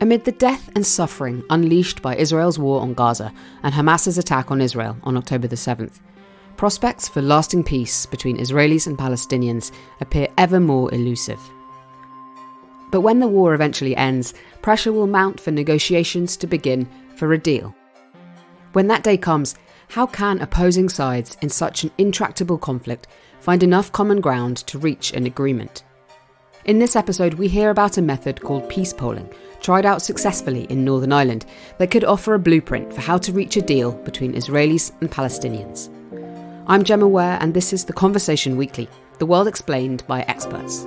Amid the death and suffering unleashed by Israel's war on Gaza and Hamas's attack on Israel on October the 7th, prospects for lasting peace between Israelis and Palestinians appear ever more elusive. But when the war eventually ends, pressure will mount for negotiations to begin for a deal. When that day comes, how can opposing sides in such an intractable conflict find enough common ground to reach an agreement? In this episode, we hear about a method called peace polling, tried out successfully in Northern Ireland, that could offer a blueprint for how to reach a deal between Israelis and Palestinians. I'm Gemma Ware, and this is The Conversation Weekly, the world explained by experts.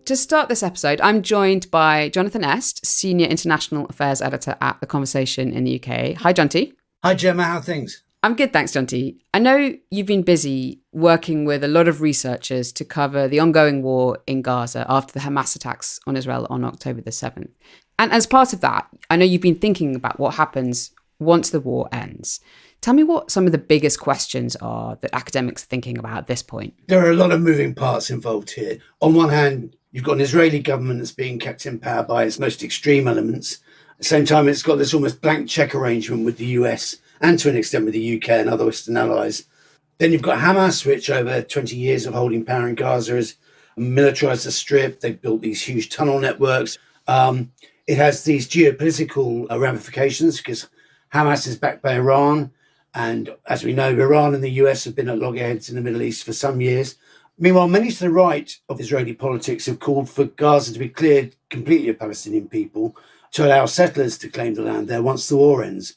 To start this episode, I'm joined by Jonathan Este, Senior International Affairs Editor at The Conversation in the UK. Hi, Jonty. Hi, Gemma. How are things? I'm good, thanks, Jonty. I know you've been busy working with a lot of researchers to cover the ongoing war in Gaza after the Hamas attacks on Israel on October the 7th. And as part of that, I know you've been thinking about what happens once the war ends. Tell me what some of the biggest questions are that academics are thinking about at this point. There are a lot of moving parts involved here. On one hand, you've got an Israeli government that's being kept in power by its most extreme elements. At the same time, it's got this almost blank check arrangement with the US and to an extent with the UK and other Western allies. Then you've got Hamas, which over 20 years of holding power in Gaza has militarized the strip. They've built these huge tunnel networks. It has these geopolitical ramifications because Hamas is backed by Iran. And as we know, Iran and the US have been at loggerheads in the Middle East for some years. Meanwhile, many to the right of Israeli politics have called for Gaza to be cleared completely of Palestinian people to allow settlers to claim the land there once the war ends.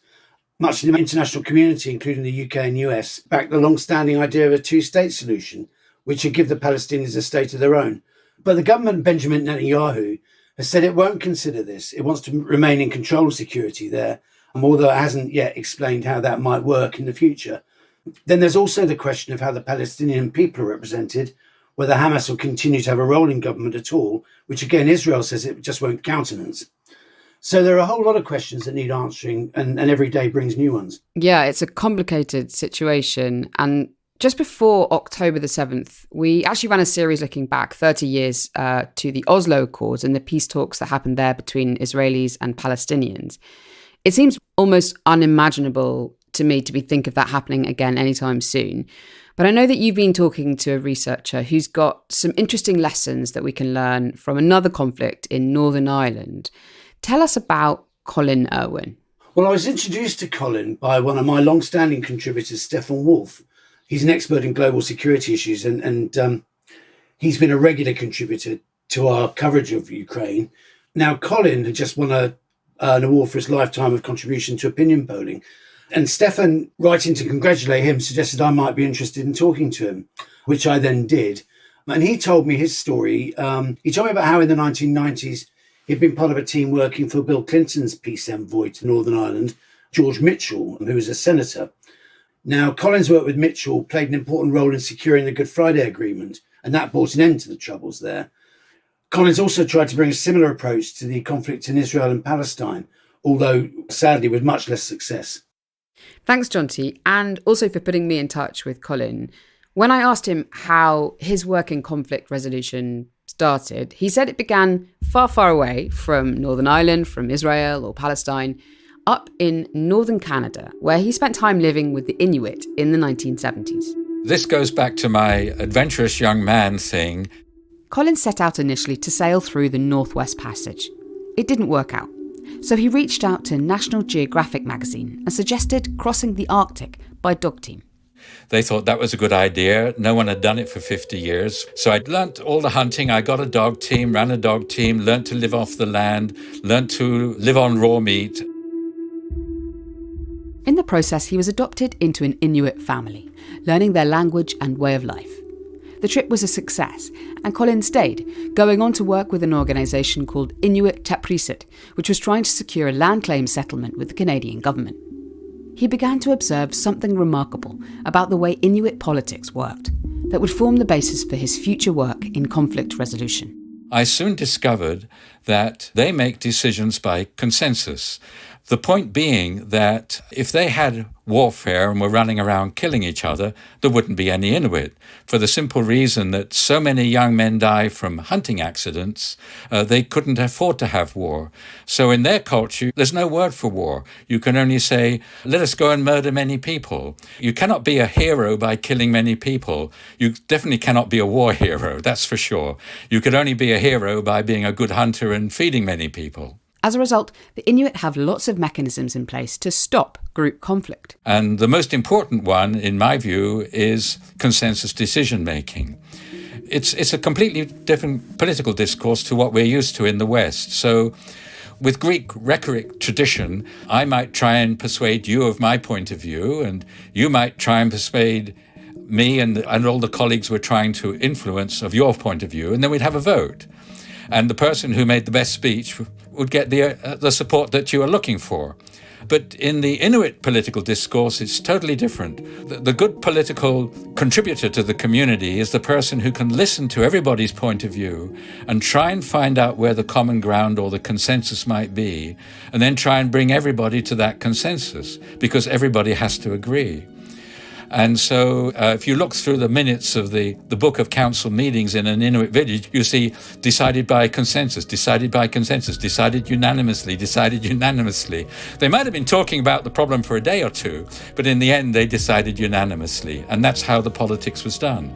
Much of the international community, including the UK and US, backed the long-standing idea of a two-state solution, which would give the Palestinians a state of their own. But the government, Benjamin Netanyahu, has said it won't consider this. It wants to remain in control of security there, although it hasn't yet explained how that might work in the future. Then there's also the question of how the Palestinian people are represented, whether Hamas will continue to have a role in government at all, which again, Israel says it just won't countenance. So there are a whole lot of questions that need answering, and every day brings new ones. Yeah, it's a complicated situation. And just before October the 7th, we actually ran a series looking back 30 years to the Oslo Accords and the peace talks that happened there between Israelis and Palestinians. It seems almost unimaginable to me to think of that happening again anytime soon. But I know that you've been talking to a researcher who's got some interesting lessons that we can learn from another conflict in Northern Ireland. Tell us about Colin Irwin. Well, I was introduced to Colin by one of my long-standing contributors, Stefan Wolf. He's an expert in global security issues, and he's been a regular contributor to our coverage of Ukraine. Now, Colin had just won an award for his lifetime of contribution to opinion polling. And Stefan, writing to congratulate him, suggested I might be interested in talking to him, which I then did. And he told me his story. He told me about how in the 1990s, he'd been part of a team working for Bill Clinton's peace envoy to Northern Ireland, George Mitchell, who was a senator. Now, Colin's work with Mitchell played an important role in securing the Good Friday Agreement, and that brought an end to the troubles there. Colin's also tried to bring a similar approach to the conflict in Israel and Palestine, although sadly with much less success. Thanks, Jonty, and also for putting me in touch with Colin. When I asked him how his work in conflict resolution started, he said it began far, far away from Northern Ireland, from Israel or Palestine, up in northern Canada, where he spent time living with the Inuit in the 1970s. This goes back to my adventurous young man thing. Colin set out initially to sail through the Northwest Passage. It didn't work out, so he reached out to National Geographic magazine and suggested crossing the Arctic by dog team. They thought that was a good idea. No one had done it for 50 years. So I learnt all the hunting. I got a dog team, ran a dog team, learnt to live off the land, learnt to live on raw meat. In the process, he was adopted into an Inuit family, learning their language and way of life. The trip was a success, and Colin stayed, going on to work with an organisation called Inuit Taprisit, which was trying to secure a land claim settlement with the Canadian government. He began to observe something remarkable about the way Inuit politics worked that would form the basis for his future work in conflict resolution. I soon discovered that they make decisions by consensus. The point being that if they had warfare and were running around killing each other, there wouldn't be any Inuit, for the simple reason that so many young men die from hunting accidents, they couldn't afford to have war. So in their culture, there's no word for war. You can only say, let us go and murder many people. You cannot be a hero by killing many people. You definitely cannot be a war hero, that's for sure. You could only be a hero by being a good hunter and feeding many people. As a result, the Inuit have lots of mechanisms in place to stop group conflict. And the most important one, in my view, is consensus decision-making. It's a completely different political discourse to what we're used to in the West. So with Greek rhetoric tradition, I might try and persuade you of my point of view, and you might try and persuade me and all the colleagues we're trying to influence of your point of view, and then we'd have a vote. And the person who made the best speech would get the support that you are looking for. But in the Inuit political discourse, it's totally different. The good political contributor to the community is the person who can listen to everybody's point of view and try and find out where the common ground or the consensus might be, and then try and bring everybody to that consensus, because everybody has to agree. And so if you look through the minutes of the book of council meetings in an Inuit village, you see decided by consensus, decided by consensus, decided unanimously, decided unanimously. They might have been talking about the problem for a day or two, but in the end they decided unanimously. And that's how the politics was done.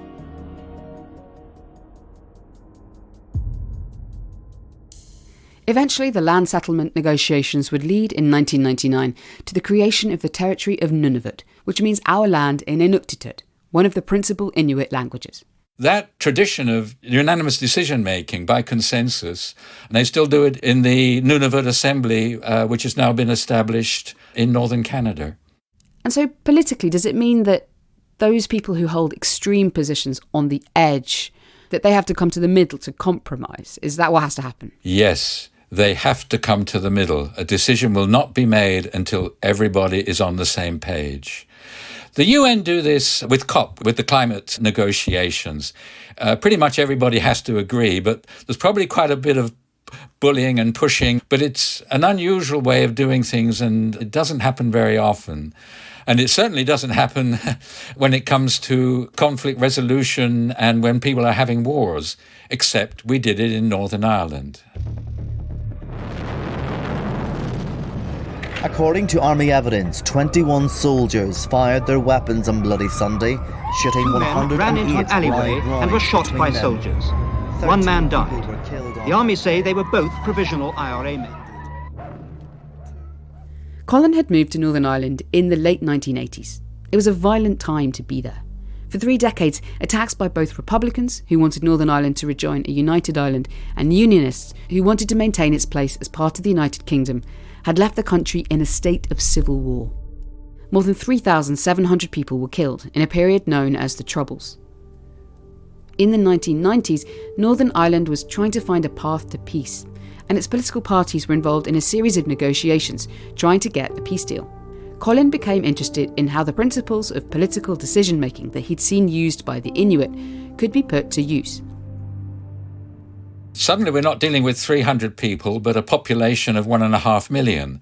Eventually, the land settlement negotiations would lead in 1999 to the creation of the territory of Nunavut, which means our land in Inuktitut, one of the principal Inuit languages. That tradition of unanimous decision-making by consensus, and they still do it in the Nunavut Assembly, which has now been established in northern Canada. And so politically, does it mean that those people who hold extreme positions on the edge, that they have to come to the middle to compromise? Is that what has to happen? Yes. They have to come to the middle. A decision will not be made until everybody is on the same page. The UN do this with COP, with the climate negotiations. Pretty much everybody has to agree, but there's probably quite a bit of bullying and pushing, but it's an unusual way of doing things, and it doesn't happen very often. And it certainly doesn't happen when it comes to conflict resolution and when people are having wars, except we did it in Northern Ireland. According to army evidence, 21 soldiers fired their weapons on Bloody Sunday, shooting 108 ran into an alleyway and were shot by soldiers. One man died. The army say they were both provisional IRA men. Colin had moved to Northern Ireland in the late 1980s. It was a violent time to be there. For 3 decades, attacks by both Republicans, who wanted Northern Ireland to rejoin a united Ireland, and Unionists, who wanted to maintain its place as part of the United Kingdom, had left the country in a state of civil war. More than 3,700 people were killed in a period known as the Troubles. In the 1990s, Northern Ireland was trying to find a path to peace, and its political parties were involved in a series of negotiations trying to get a peace deal. Colin became interested in how the principles of political decision-making that he'd seen used by the Inuit could be put to use. Suddenly we're not dealing with 300 people, but a population of 1.5 million.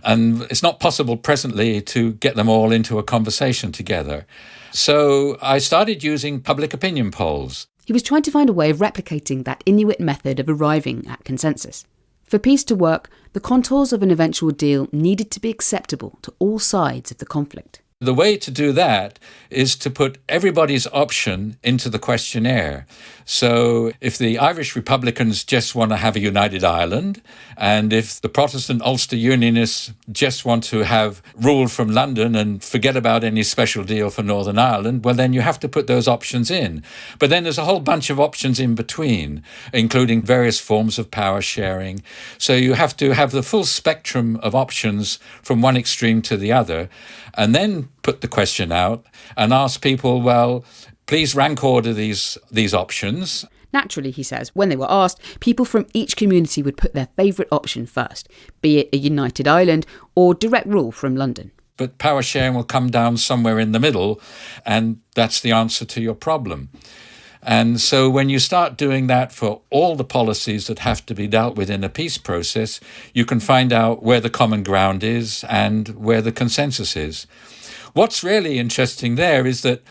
And it's not possible presently to get them all into a conversation together. So I started using public opinion polls. He was trying to find a way of replicating that Inuit method of arriving at consensus. For peace to work, the contours of an eventual deal needed to be acceptable to all sides of the conflict. The way to do that is to put everybody's option into the questionnaire. So if the Irish Republicans just want to have a united Ireland, and if the Protestant Ulster Unionists just want to have rule from London and forget about any special deal for Northern Ireland, well, then you have to put those options in. But then there's a whole bunch of options in between, including various forms of power sharing. So you have to have the full spectrum of options from one extreme to the other, and then put the question out and ask people, well, please rank order these options. Naturally, he says, when they were asked, people from each community would put their favourite option first, be it a united Ireland or direct rule from London. But power sharing will come down somewhere in the middle, and that's the answer to your problem. And so when you start doing that for all the policies that have to be dealt with in a peace process, you can find out where the common ground is and where the consensus is. What's really interesting there is that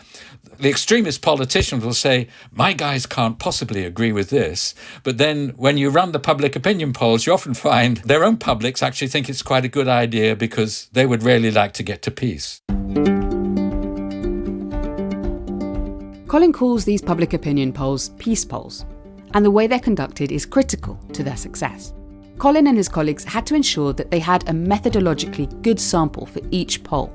the extremist politicians will say, my guys can't possibly agree with this. But then when you run the public opinion polls, you often find their own publics actually think it's quite a good idea because they would really like to get to peace. Colin calls these public opinion polls peace polls, and the way they're conducted is critical to their success. Colin and his colleagues had to ensure that they had a methodologically good sample for each poll,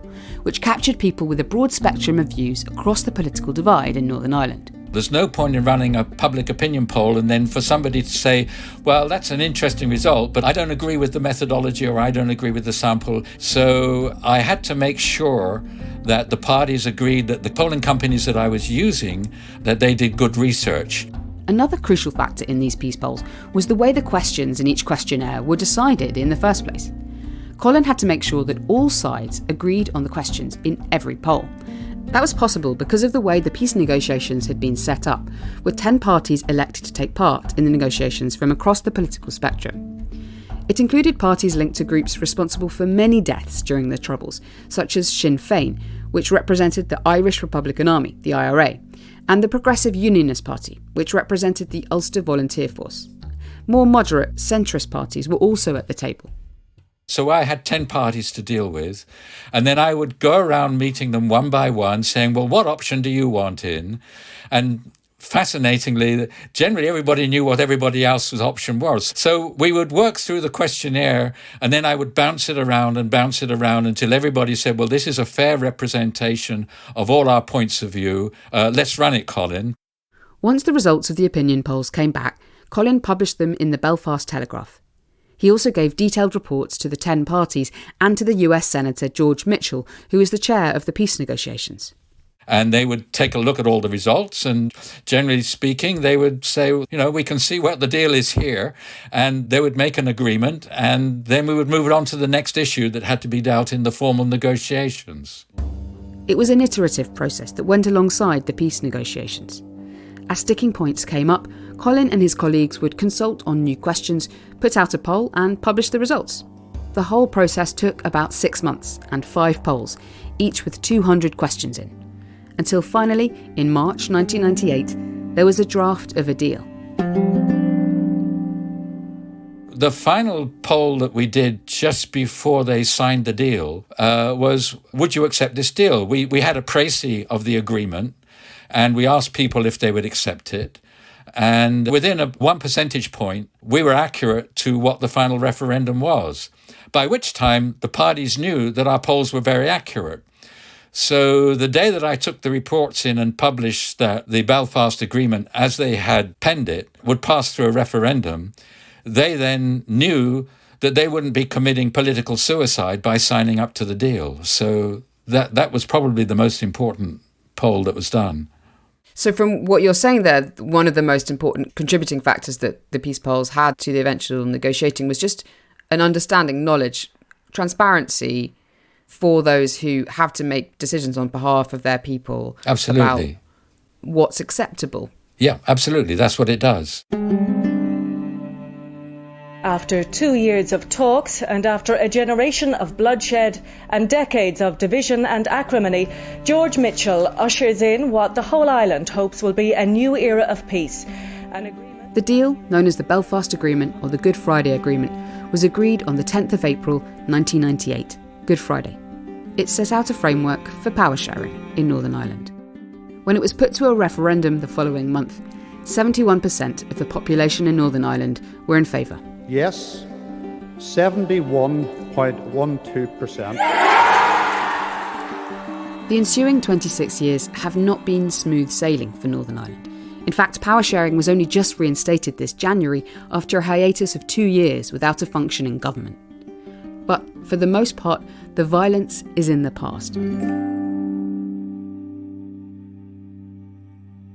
which captured people with a broad spectrum of views across the political divide in Northern Ireland. There's no point in running a public opinion poll and then for somebody to say, well, that's an interesting result, but I don't agree with the methodology or I don't agree with the sample. So I had to make sure that the parties agreed that the polling companies that I was using, that they did good research. Another crucial factor in these peace polls was the way the questions in each questionnaire were decided in the first place. Colin had to make sure that all sides agreed on the questions in every poll. That was possible because of the way the peace negotiations had been set up, with 10 parties elected to take part in the negotiations from across the political spectrum. It included parties linked to groups responsible for many deaths during the Troubles, such as Sinn Féin, which represented the Irish Republican Army, the IRA, and the Progressive Unionist Party, which represented the Ulster Volunteer Force. More moderate, centrist parties were also at the table. So I had 10 parties to deal with, and then I would go around meeting them one by one, saying, well, what option do you want in? And fascinatingly, generally everybody knew what everybody else's option was. So we would work through the questionnaire, and then I would bounce it around until everybody said, well, this is a fair representation of all our points of view. Let's run it, Colin. Once the results of the opinion polls came back, Colin published them in the Belfast Telegraph. He also gave detailed reports to the 10 parties and to the US Senator George Mitchell, who is the chair of the peace negotiations. And they would take a look at all the results, and generally speaking, they would say, we can see what the deal is here, and they would make an agreement, and then we would move it on to the next issue that had to be dealt in the formal negotiations. It was an iterative process that went alongside the peace negotiations. As sticking points came up, Colin and his colleagues would consult on new questions, put out a poll, and publish the results. The whole process took about 6 months and 5 polls, each with 200 questions in. Until finally, in March 1998, there was a draft of a deal. The final poll that we did just before they signed the deal was, would you accept this deal? We had a précis of the agreement, and we asked people if they would accept it. And within 1 percentage point, we were accurate to what the final referendum was, by which time the parties knew that our polls were very accurate. So the day that I took the reports in and published that the Belfast Agreement, as they had penned it, would pass through a referendum, they then knew that they wouldn't be committing political suicide by signing up to the deal. So that was probably the most important poll that was done. So from what you're saying there, one of the most important contributing factors that the peace polls had to the eventual negotiating was just an understanding, knowledge, transparency for those who have to make decisions on behalf of their people. Absolutely. About what's acceptable. Yeah, absolutely. That's what it does. After 2 years of talks and after a generation of bloodshed and decades of division and acrimony, George Mitchell ushers in what the whole island hopes will be a new era of peace. The deal, known as the Belfast Agreement or the Good Friday Agreement, was agreed on the 10th of April 1998, Good Friday. It set out a framework for power sharing in Northern Ireland. When it was put to a referendum the following month, 71% of the population in Northern Ireland were in favour. Yes, 71.12%. The ensuing 26 years have not been smooth sailing for Northern Ireland. In fact, power sharing was only just reinstated this January after a hiatus of 2 years without a functioning government. But for the most part, the violence is in the past.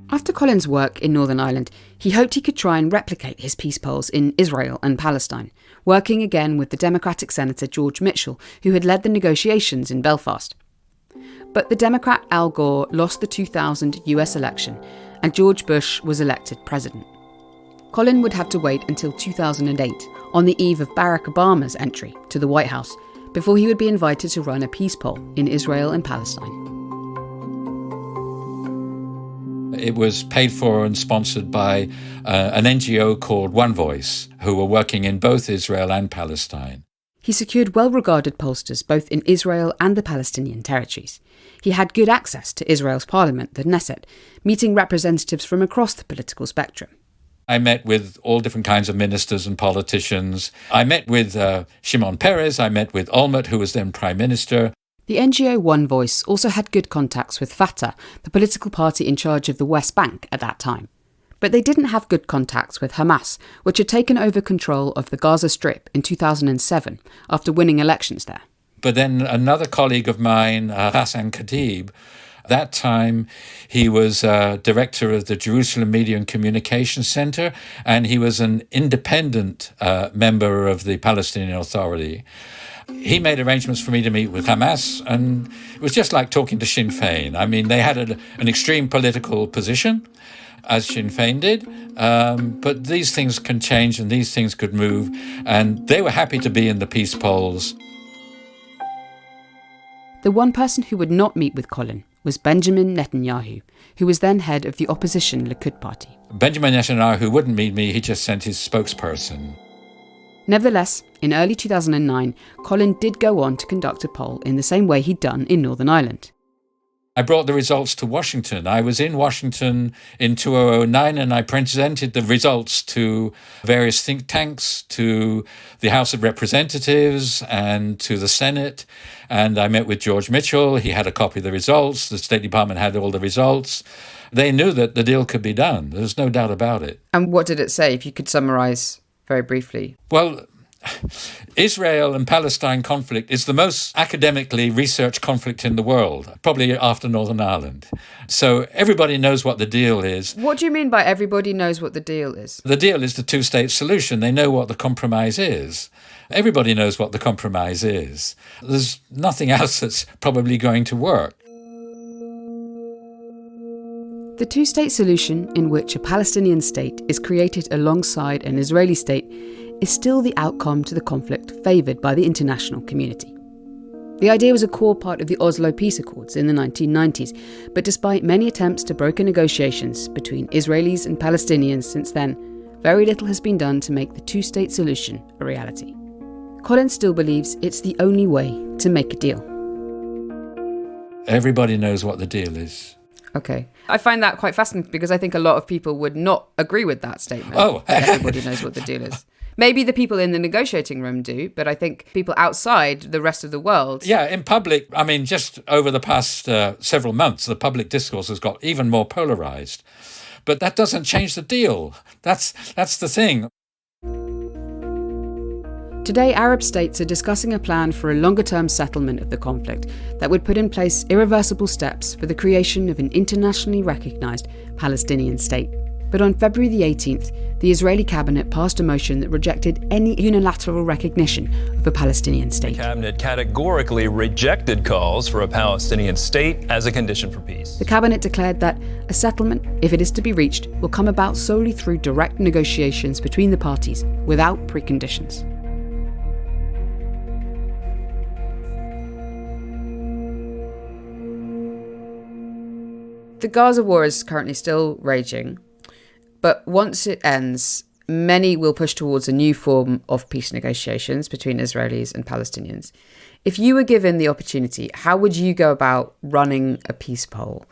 After Colin's work in Northern Ireland, he hoped he could try and replicate his peace polls in Israel and Palestine, working again with the Democratic Senator George Mitchell, who had led the negotiations in Belfast. But the Democrat Al Gore lost the 2000 US election, and George Bush was elected president. Colin would have to wait until 2008, on the eve of Barack Obama's entry to the White House, before he would be invited to run a peace poll in Israel and Palestine. It was paid for and sponsored by an NGO called One Voice, who were working in both Israel and Palestine. He secured well-regarded pollsters both in Israel and the Palestinian territories. He had good access to Israel's parliament, the Knesset, meeting representatives from across the political spectrum. I met with all different kinds of ministers and politicians. I met with Shimon Peres. I met with Olmert, who was then Prime Minister. The NGO One Voice also had good contacts with Fatah, the political party in charge of the West Bank at that time. But they didn't have good contacts with Hamas, which had taken over control of the Gaza Strip in 2007 after winning elections there. But then another colleague of mine, Hassan Khatib, that time he was director of the Jerusalem Media and Communications Center, and he was an independent member of the Palestinian Authority. He made arrangements for me to meet with Hamas, and it was just like talking to Sinn Féin. I mean, they had an extreme political position, as Sinn Féin did, but these things can change and these things could move, and they were happy to be in the peace polls. The one person who would not meet with Colin was Benjamin Netanyahu, who was then head of the opposition Likud party. Benjamin Netanyahu wouldn't meet me, he just sent his spokesperson. Nevertheless, in early 2009, Colin did go on to conduct a poll in the same way he'd done in Northern Ireland. I brought the results to Washington. I was in Washington in 2009 and I presented the results to various think tanks, to the House of Representatives and to the Senate. And I met with George Mitchell. He had a copy of the results. The State Department had all the results. They knew that the deal could be done. There's no doubt about it. And what did it say, if you could summarise very briefly? Well, Israel and Palestine conflict is the most academically researched conflict in the world, probably after Northern Ireland. So everybody knows what the deal is. What do you mean by everybody knows what the deal is? The deal is the two-state solution. They know what the compromise is. Everybody knows what the compromise is. There's nothing else that's probably going to work. The two-state solution, in which a Palestinian state is created alongside an Israeli state, is still the outcome to the conflict favoured by the international community. The idea was a core part of the Oslo Peace Accords in the 1990s, but despite many attempts to broker negotiations between Israelis and Palestinians since then, very little has been done to make the two-state solution a reality. Colin still believes it's the only way to make a deal. Everybody knows what the deal is. Okay. I find that quite fascinating because I think a lot of people would not agree with that statement. Oh, everybody knows what the deal is. Maybe the people in the negotiating room do, but I think people outside the rest of the world... Yeah, in public, I mean, just over the past several months, the public discourse has got even more polarised. But that doesn't change the deal. That's the thing. Today, Arab states are discussing a plan for a longer-term settlement of the conflict that would put in place irreversible steps for the creation of an internationally recognised Palestinian state. But on February the 18th, the Israeli cabinet passed a motion that rejected any unilateral recognition of a Palestinian state. The cabinet categorically rejected calls for a Palestinian state as a condition for peace. The cabinet declared that a settlement, if it is to be reached, will come about solely through direct negotiations between the parties, without preconditions. The Gaza war is currently still raging. But once it ends, many will push towards a new form of peace negotiations between Israelis and Palestinians. If you were given the opportunity, how would you go about running a peace poll?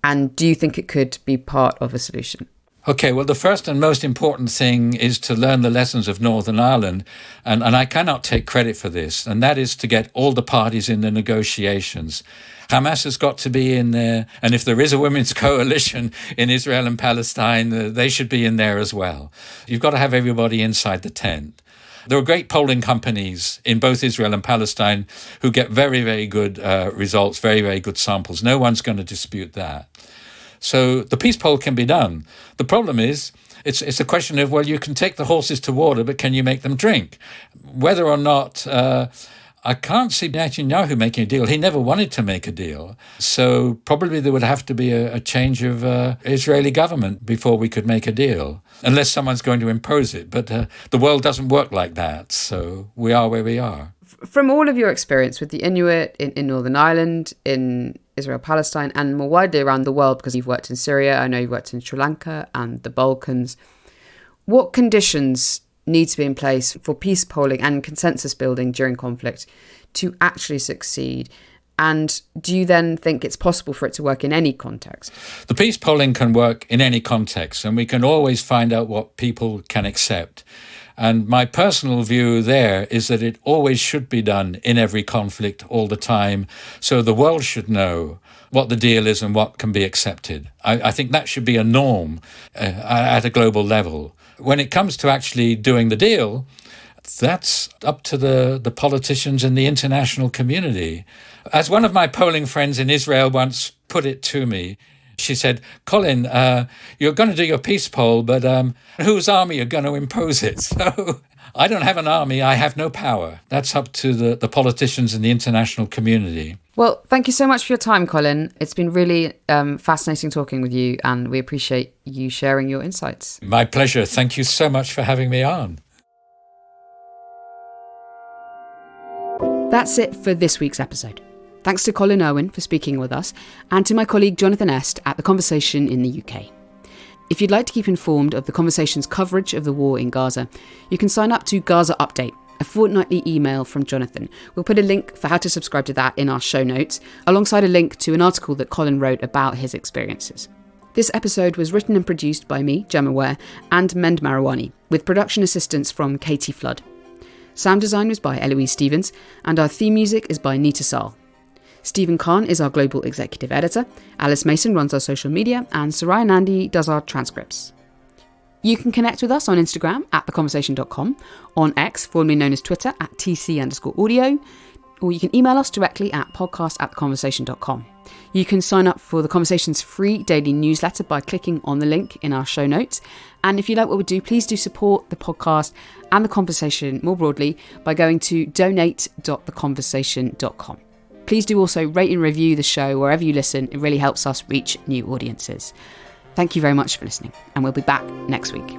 And do you think it could be part of a solution? Okay, well, the first and most important thing is to learn the lessons of Northern Ireland, and I cannot take credit for this, and that is to get all the parties in the negotiations. Hamas has got to be in there, and if there is a women's coalition in Israel and Palestine, they should be in there as well. You've got to have everybody inside the tent. There are great polling companies in both Israel and Palestine who get very, very good results, very, very good samples. No one's going to dispute that. So the peace poll can be done. The problem is, it's a question of, well, you can take the horses to water, but can you make them drink? Whether or not I can't see Netanyahu making a deal. He never wanted to make a deal. So probably there would have to be a change of Israeli government before we could make a deal, unless someone's going to impose it. But the world doesn't work like that. So we are where we are. From all of your experience with the Inuit in Northern Ireland, in Israel-Palestine, and more widely around the world, because you've worked in Syria, I know you've worked in Sri Lanka and the Balkans, what conditions need to be in place for peace polling and consensus building during conflict to actually succeed? And do you then think it's possible for it to work in any context? The peace polling can work in any context, and we can always find out what people can accept. And my personal view there is that it always should be done in every conflict all the time, so the world should know what the deal is and what can be accepted. I think that should be a norm at a global level. When it comes to actually doing the deal, that's up to the politicians and the international community. As one of my polling friends in Israel once put it to me, she said, Colin, you're going to do your peace poll, but whose army are going to impose it? So I don't have an army. I have no power. That's up to the politicians and the international community. Well, thank you so much for your time, Colin. It's been really fascinating talking with you, and we appreciate you sharing your insights. My pleasure. Thank you so much for having me on. That's it for this week's episode. Thanks to Colin Irwin for speaking with us, and to my colleague Jonathan Este at The Conversation in the UK. If you'd like to keep informed of The Conversation's coverage of the war in Gaza, you can sign up to Gaza Update, a fortnightly email from Jonathan. We'll put a link for how to subscribe to that in our show notes, alongside a link to an article that Colin wrote about his experiences. This episode was written and produced by me, Gemma Ware, and Mend Marawani, with production assistance from Katie Flood. Sound design was by Eloise Stevens, and our theme music is by Nita Saul. Stephen Kahn is our global executive editor, Alice Mason runs our social media, and Soraya Nandi does our transcripts. You can connect with us on Instagram at theconversation.com, on X, formerly known as Twitter, at TC_audio, or you can email us directly at podcast@theconversation.com. You can sign up for The Conversation's free daily newsletter by clicking on the link in our show notes. And if you like what we do, please do support the podcast and The Conversation more broadly by going to donate.theconversation.com. Please do also rate and review the show wherever you listen. It really helps us reach new audiences. Thank you very much for listening, and we'll be back next week.